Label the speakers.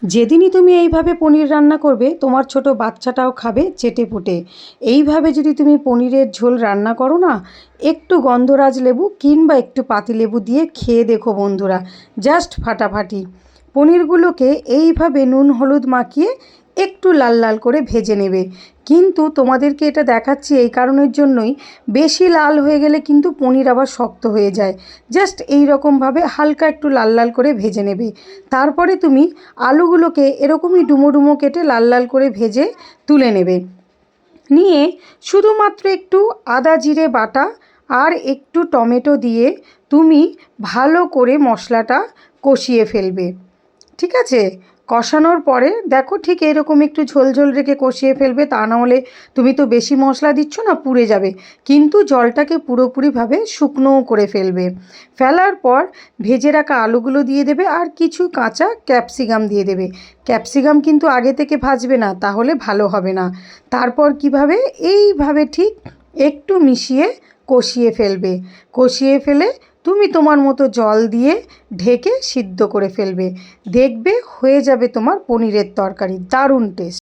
Speaker 1: যেদিনই তুমি এইভাবে পনির রান্না করবে তোমার ছোট বাচ্চাটাও খাবে চেটেপুটে। এইভাবে যদি তুমি পনিরের ঝোল রান্না করো না, একটু গন্ধরাজ লেবু কিংবা একটু পাতিলেবু দিয়ে খেয়ে দেখো বন্ধুরা, জাস্ট ফাটাফাটি। পনিরগুলোকে এইভাবে নুন হলুদ মাখিয়ে একটু লাল লাল করে ভেজে নেবে। কিন্তু তোমাদেরকে এটা দেখাচ্ছি এই কারণের জন্যই, বেশি লাল হয়ে গেলে কিন্তু পনির আবার শক্ত হয়ে যায়। জাস্ট এই রকমভাবে হালকা একটু লাল লাল করে ভেজে নেবে। তারপরে তুমি আলুগুলোকে এরকমই ডুমো ডুমো কেটে লাল লাল করে ভেজে তুলে নেবে। নিয়ে শুধুমাত্র একটু আদা জিরে বাটা আর একটু টমেটো দিয়ে তুমি ভালো করে মশলাটা কষিয়ে ফেলবে। ঠিক আছে? কষানোর পরে দেখো ঠিক এরকম একটু ঝোল ঝোল রেখে কষিয়ে ফেলবে, তা নাহলে তুমি তো বেশি মশলা দিচ্ছ না, পুড়ে যাবে। কিন্তু জলটাকে পুরোপুরিভাবে শুকনোও করে ফেলবে। ফেলার পর ভেজে রাখা আলুগুলো দিয়ে দেবে আর কিছু কাঁচা ক্যাপসিকাম দিয়ে দেবে। ক্যাপসিকাম কিন্তু আগে থেকে ভাজবে না, তাহলে ভালো হবে না। তারপর কিভাবে এইভাবে ঠিক একটু মিশিয়ে কষিয়ে ফেলবে। কষিয়ে ফেলে তুমি তোমার মতো জল দিয়ে ঢেকে সিদ্ধ করে ফেলবে। দেখবে হয়ে যাবে তোমার পনিরের তরকারি, দারুণ টেস্ট।